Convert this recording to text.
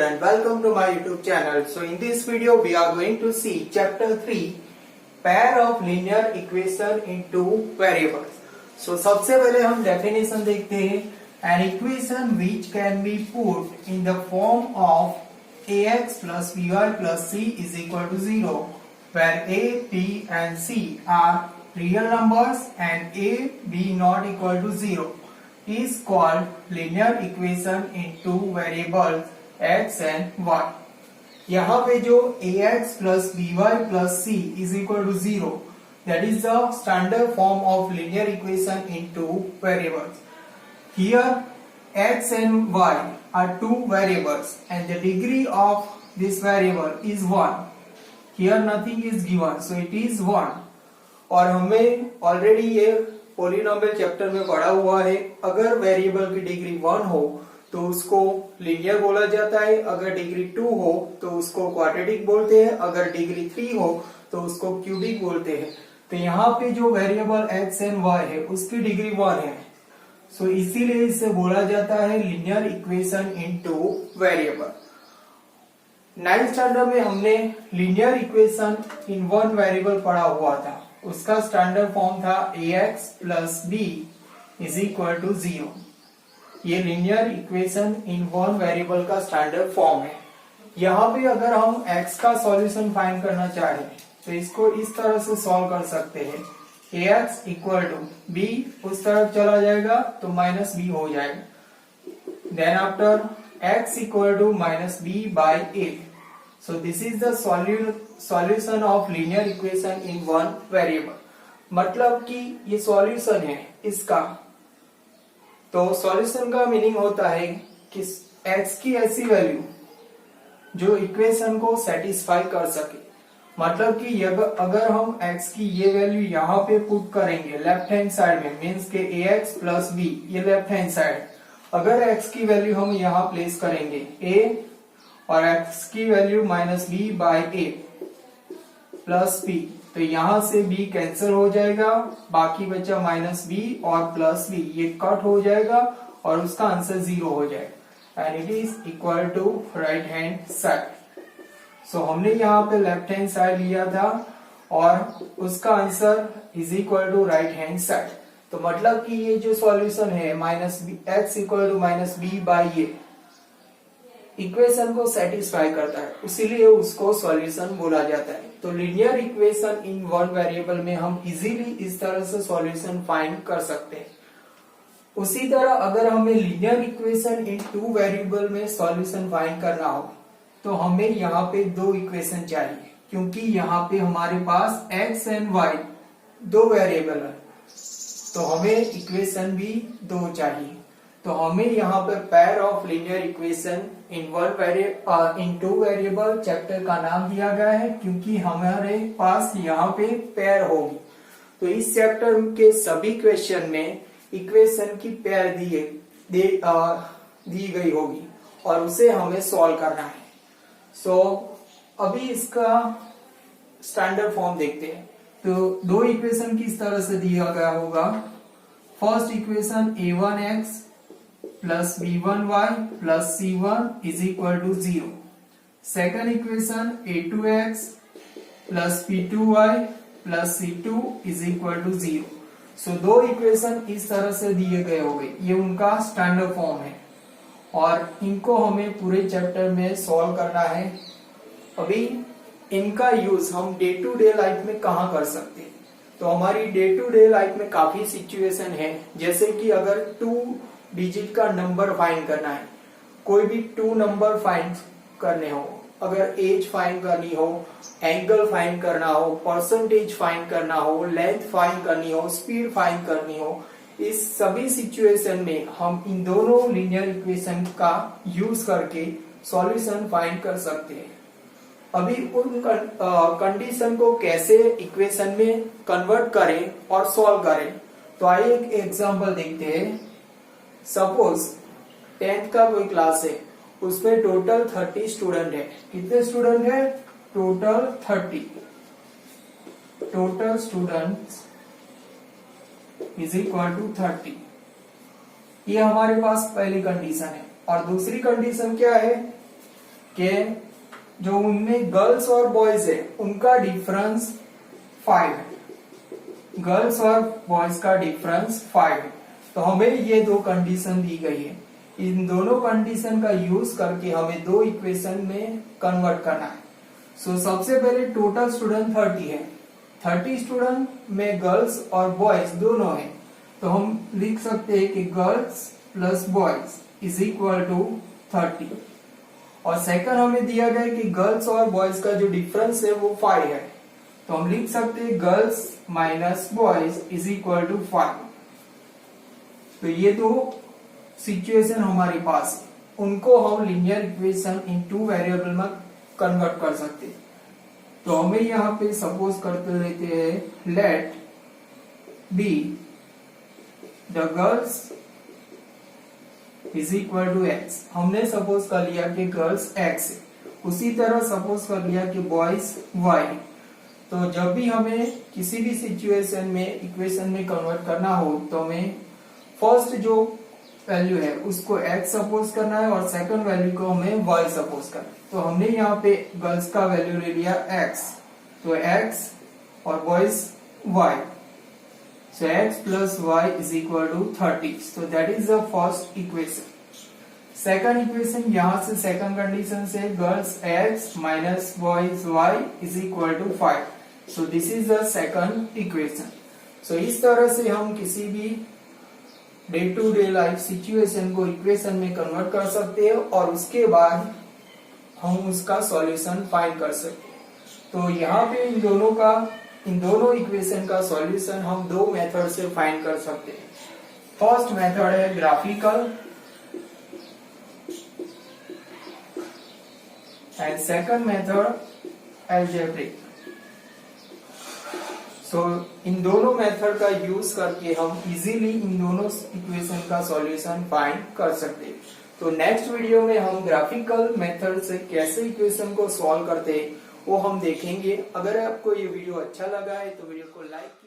student, welcome to my YouTube channel. So in this video we are going to see chapter 3 pair of linear equation in two variables. So सबसे पहले हम definition देखते हैं. An equation which can be put in the form of ax plus by plus c is equal to 0, where a, b and c are real numbers and a, b not equal to 0 is called linear equation in two variables x and y. यहाँ पे जो ax plus by plus c is equal to 0, that is the standard form of linear equation in two variables. Here x and y are two variables and the degree of this variable is 1. Here nothing is given, so it is 1. और हमें already ये polynomial chapter में पढ़ा हुआ है. अगर variable की degree 1 हो तो उसको लीनियर बोला जाता है, अगर डिग्री 2 हो तो उसको क्वाड्रेटिक बोलते हैं, अगर डिग्री 3 हो तो उसको क्यूबिक बोलते हैं. तो यहाँ पे जो वेरिएबल x एंड y है उसकी डिग्री 1 है, सो इसीलिए इसे बोला जाता है linear equation in two variable. 9th standard में हमने linear equation in one variable पढ़ा हुआ था. उसका स्टैंडर्ड फॉर्म था ax plus b is equal to 0. ये linear equation in one variable का स्टैंडर्ड फॉर्म है. यहाँ पे अगर हम x का सॉल्यूशन फाइंड करना चाहें तो इसको इस तरह से सॉल्व कर सकते हैं. ax इक्वल टू b उस तरफ चला जाएगा तो माइनस b हो जाएगा. Then after x equal to minus b by a. So this is the solution of linear equation in one variable. मतलब कि ये सॉल्यूशन है इसका. तो सॉल्यूशन का मीनिंग होता है कि x की ऐसी वैल्यू जो इक्वेशन को सेटिस्फाई कर सके. मतलब कि अगर हम x की ये वैल्यू यहाँ पे पुट करेंगे लेफ्ट हैंड साइड में, मीन्स के ax प्लस b ये लेफ्ट हैंड साइड, अगर x की वैल्यू हम यहाँ प्लेस करेंगे a और x की value minus B by A plus B, तो यहां से b कैंसिल हो जाएगा, बाकी बचा माइनस बी और प्लस बी, ये कट हो जाएगा और उसका आंसर 0 हो जाएगा and it is equal to right hand side. So हमने यहाँ पे लेफ्ट हैंड साइड लिया था और उसका answer is equal to right hand side. तो मतलब कि ये जो सॉल्यूशन है minus b x equal to minus B by a equation को सेटिस्फाई करता है, इसीलिए उसको सॉल्यूशन बोला जाता है. तो linear equation in one variable में हम इजीली इस तरह से सॉल्यूशन फाइंड कर सकते हैं. उसी तरह अगर हमें linear equation in two variable में सॉल्यूशन फाइंड करना हो तो हमें यहाँ पे दो इक्वेशन चाहिए, क्योंकि यहाँ पे हमारे पास x एंड y दो वेरिएबल है, तो हमें इक्वेशन भी दो चाहिए. तो हमें यहाँ पर pair of linear equation in two variable chapter का नाम दिया गया है, क्योंकि हमारे पास यहाँ पे पेयर होगी. तो इस चैप्टर के सभी क्वेश्चन में इक्वेशन की पेयर दी गई होगी और उसे हमें सॉल्व करना है. सो अभी इसका स्टैंडर्ड फॉर्म देखते हैं. तो दो इक्वेशन किस तरह से दिया गया होगा. First equation a1x plus b1y plus c1 is equal to 0. Second equation a2x plus b2y plus c2 is equal to 0. So दो इक्वेशन इस तरह से दिए गए होंगे, ये उनका स्टैंडर्ड फॉर्म है और इनको हमें पूरे चैप्टर में सॉल्व करना है. अभी इनका यूज हम डे टू डे लाइफ में कहाँ कर सकते हैं. तो हमारी डे टू डे लाइफ में काफी सिचुएशन है, जैसे कि अगर 2 डिजिट का नंबर फाइंड करना है, कोई भी 2 नंबर फाइंड करने हो, अगर एज फाइंड करनी हो, एंगल फाइंड करना हो, परसेंटेज फाइंड करना हो, लेंथ फाइंड करनी हो, स्पीड फाइंड करनी हो, इस सभी सिचुएशन में हम इन दोनों लीनियर इक्वेशन का यूज करके सॉल्यूशन फाइंड कर सकते हैं. अभी उन कंडीशन को कैसे इक्वेशन में कन्वर्ट करें और सॉल्व करें, तो आइए एक एग्जांपल देखते हैं. सपोज 10th का कोई क्लास है, उसमें टोटल 30 स्टूडेंट है. कितने स्टूडेंट है? Total 30. Total students is equal to 30. ये हमारे पास पहली कंडीशन है. और दूसरी कंडीशन क्या है? कि जो उनमें गर्ल्स और बॉयज है उनका डिफरेंस 5 है, गर्ल्स और बॉयज का डिफरेंस 5 है। तो हमें ये दो कंडीशन दी गई है, इन दोनों कंडीशन का यूज करके हमें दो इक्वेशन में कन्वर्ट करना है। सो सबसे पहले टोटल स्टूडेंट 30 है, 30 स्टूडेंट में गर्ल्स और बॉयज दोनों है, तो हम लिख सकते हैं कि girls plus boys is equal to 30। और सेकंड हमें दिया गया है कि गर्ल्स और बॉयज का जो डिफरेंस है वो 5 है, तो हम लिख सकते हैं girls minus boys is equal to 5। तो ये दो सिचुएशन हमारे पास है, उनको हम linear equation in two variable में कन्वर्ट कर सकते हैं। तो हमें यहाँ पे सपोज करते रहते हैं let be the girls is equal to x. हमने सपोज कर लिया कि गर्ल्स एक्स है, उसी तरह सपोज कर लिया कि बॉयज वाई। तो जब भी हमें किसी भी सिचुएशन में इक्वेशन में कन्वर्ट करना हो तो हमें फर्स्ट जो वैल्यू है उसको x सपोज करना है और सेकंड वैल्यू को हमें y सपोज करना है। तो हमने यहाँ पे गर्ल्स का वैल्यू ले लिया x, तो x और boys y, so x plus y is equal to 30। so that is the first equation। Second equation, यहाँ से सेकंड कंडीशन से girls x minus boys y is equal to 5। so this is the second equation। so इस तरह से हम किसी भी day to day life situation को इक्वेशन में कन्वर्ट कर सकते हैं और उसके बाद हम उसका सॉल्यूशन फाइंड कर सकते हैं। तो यहाँ पे इन दोनों इक्वेशन का सॉल्यूशन हम दो मेथड से फाइंड कर सकते हैं। फर्स्ट मेथड है graphical and second method algebraic. So इन दोनों मेथड का यूज करके हम इजीली इन दोनों इक्वेशन का सॉल्यूशन फाइंड कर सकते हैं। तो नेक्स्ट वीडियो में हम ग्राफिकल मेथड से कैसे इक्वेशन को सॉल्व करते हैं वो हम देखेंगे। अगर आपको ये वीडियो अच्छा लगा है तो वीडियो को लाइक